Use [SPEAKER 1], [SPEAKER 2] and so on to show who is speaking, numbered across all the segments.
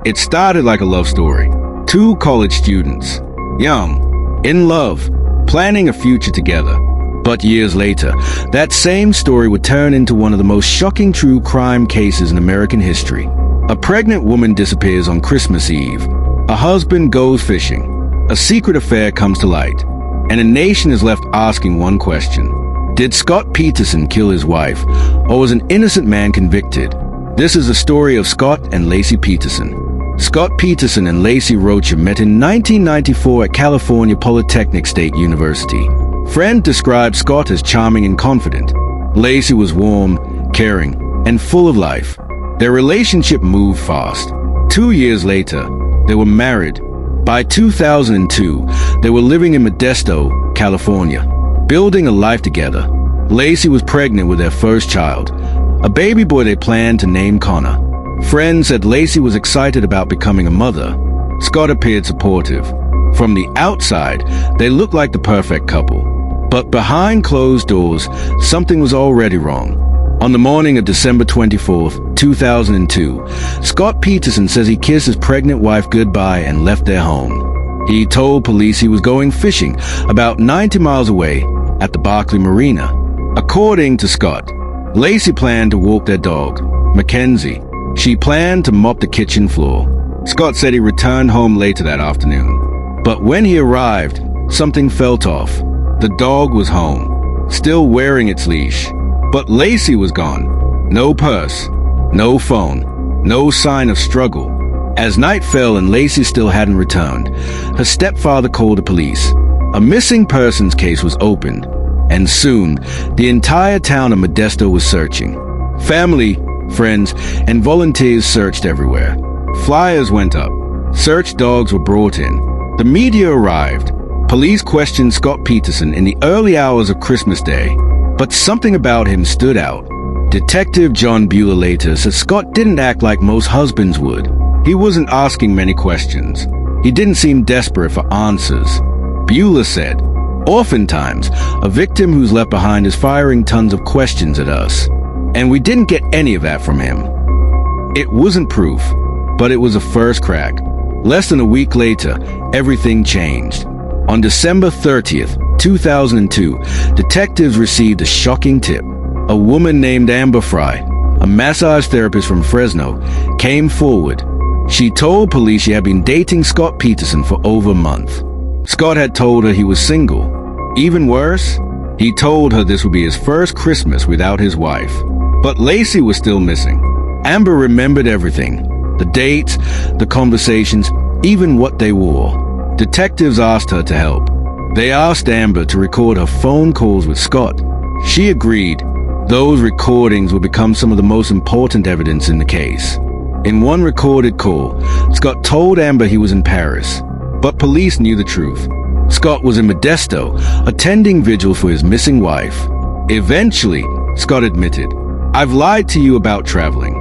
[SPEAKER 1] It started like a love story. Two college students, young, in love, planning a future together. But years later, that same story would turn into one of the most shocking true crime cases in American history. A pregnant woman disappears on Christmas Eve. A husband goes fishing. A secret affair comes to light. And a nation is left asking one question. Did Scott Peterson kill his wife, or was an innocent man convicted? This is the story of Scott and Laci Peterson. Scott Peterson and Laci Rocha met in 1994 at California Polytechnic State University. Friend described Scott as charming and confident. Laci was warm, caring, and full of life. Their relationship moved fast. 2 years later, they were married. By 2002, they were living in Modesto, California, building a life together. Laci was pregnant with their first child, a baby boy they planned to name Connor. Friends said Laci was excited about becoming a mother. Scott appeared supportive. From the outside, they looked like the perfect couple. But behind closed doors, something was already wrong. On the morning of December 24th, 2002, Scott Peterson says he kissed his pregnant wife goodbye and left their home. He told police he was going fishing about 90 miles away at the Barkley Marina. According to Scott, Laci planned to walk their dog, Mackenzie. She planned to mop the kitchen floor. Scott said he returned home later that afternoon. But when he arrived, something felt off. The dog was home, still wearing its leash. But Laci was gone. No purse, no phone, no sign of struggle. As night fell and Laci still hadn't returned, her stepfather called the police. A missing persons case was opened, and soon, the entire town of Modesto was searching. Family, friends, and volunteers searched everywhere. Flyers went up. Search dogs were brought in. The media arrived. Police questioned Scott Peterson in the early hours of Christmas Day, but something about him stood out. Detective John Bueller later said Scott didn't act like most husbands would. He wasn't asking many questions. He didn't seem desperate for answers. Bueller said, "Oftentimes, a victim who's left behind is firing tons of questions at us. And we didn't get any of that from him." It wasn't proof, but it was a first crack. Less than a week later, everything changed. On December 30th, 2002, detectives received a shocking tip. A woman named Amber Fry, a massage therapist from Fresno, came forward. She told police she had been dating Scott Peterson for over a month. Scott had told her he was single. Even worse, he told her this would be his first Christmas without his wife. But Laci was still missing. Amber remembered everything. The dates, the conversations, even what they wore. Detectives asked her to help. They asked Amber to record her phone calls with Scott. She agreed. Those recordings would become some of the most important evidence in the case. In one recorded call, Scott told Amber he was in Paris, but police knew the truth. Scott was in Modesto, attending vigil for his missing wife. Eventually, Scott admitted, "I've lied to you about traveling."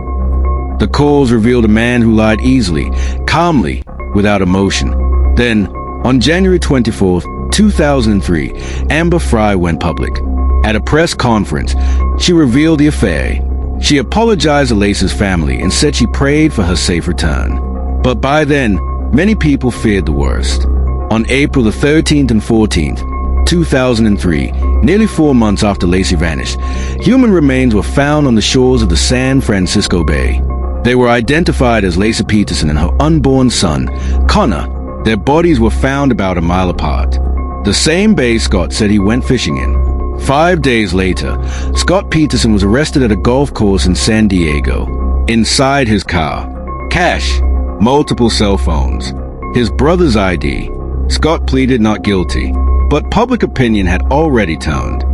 [SPEAKER 1] The calls revealed a man who lied easily, calmly, without emotion. Then, on January 24th, 2003, Amber Fry went public. At a press conference, she revealed the affair. She apologized to Laci's family and said she prayed for her safe return. But by then, many people feared the worst. On April the 13th and 14th, 2003, nearly 4 months after Laci vanished, human remains were found on the shores of the San Francisco Bay. They were identified as Laci Peterson and her unborn son, Connor. Their bodies were found about a mile apart. The same bay Scott said he went fishing in. 5 days later, Scott Peterson was arrested at a golf course in San Diego. Inside his car, cash, multiple cell phones, his brother's ID. Scott pleaded not guilty, but public opinion had already turned.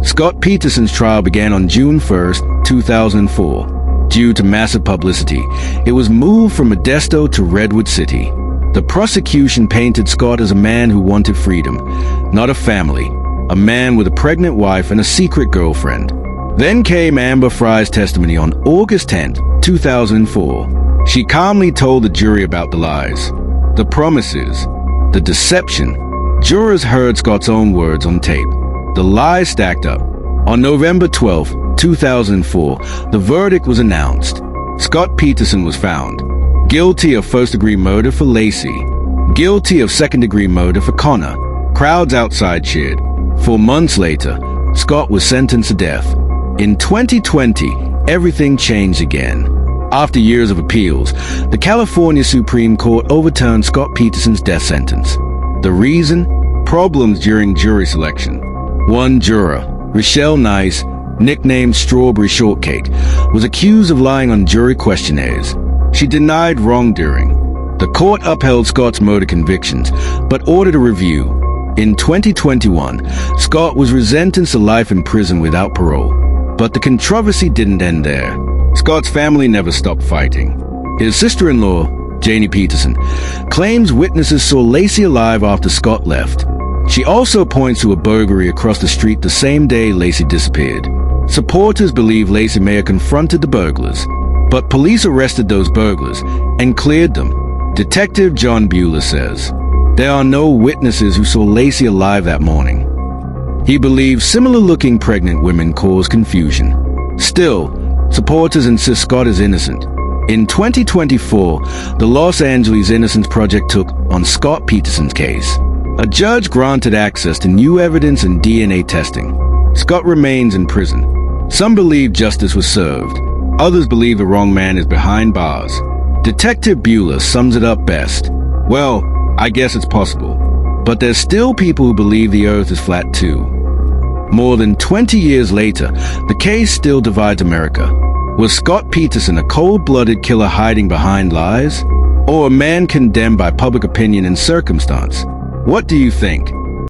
[SPEAKER 1] Scott Peterson's trial began on June 1st, 2004. Due to massive publicity, it was moved from Modesto to Redwood City. The prosecution painted Scott as a man who wanted freedom, not a family, a man with a pregnant wife and a secret girlfriend. Then came Amber Fry's testimony on August 10th, 2004. She calmly told the jury about the lies, the promises, the deception. Jurors heard Scott's own words on tape. The lies stacked up. On November 12th, 2004, the verdict was announced. Scott Peterson was found Guilty of first-degree murder for Laci. Guilty of second-degree murder for Connor. Crowds outside cheered. 4 months later, Scott was sentenced to death. In 2020, everything changed again. After years of appeals, the California Supreme Court overturned Scott Peterson's death sentence. The reason? Problems during jury selection. One juror, Rochelle Nice, nicknamed Strawberry Shortcake, was accused of lying on jury questionnaires. She denied wrongdoing. The court upheld Scott's murder convictions, but ordered a review. In 2021, Scott was sentenced to life in prison without parole. But the controversy didn't end there. Scott's family never stopped fighting. His sister-in-law, Laci Peterson, claims witnesses saw Laci alive after Scott left. She also points to a burglary across the street the same day Laci disappeared. Supporters believe Laci may have confronted the burglars, but police arrested those burglars and cleared them. Detective John Bueller says, there are no witnesses who saw Laci alive that morning. He believes similar-looking pregnant women cause confusion. Still, supporters insist Scott is innocent. In 2024, the Los Angeles Innocence Project took on Scott Peterson's case. A judge granted access to new evidence and DNA testing. Scott remains in prison. Some believe justice was served. Others believe the wrong man is behind bars. Detective Bueller sums it up best. Well, I guess it's possible. But there's still people who believe the earth is flat too. More than 20 years later, the case still divides America. Was Scott Peterson a cold-blooded killer hiding behind lies? Or a man condemned by public opinion and circumstance? What do you think?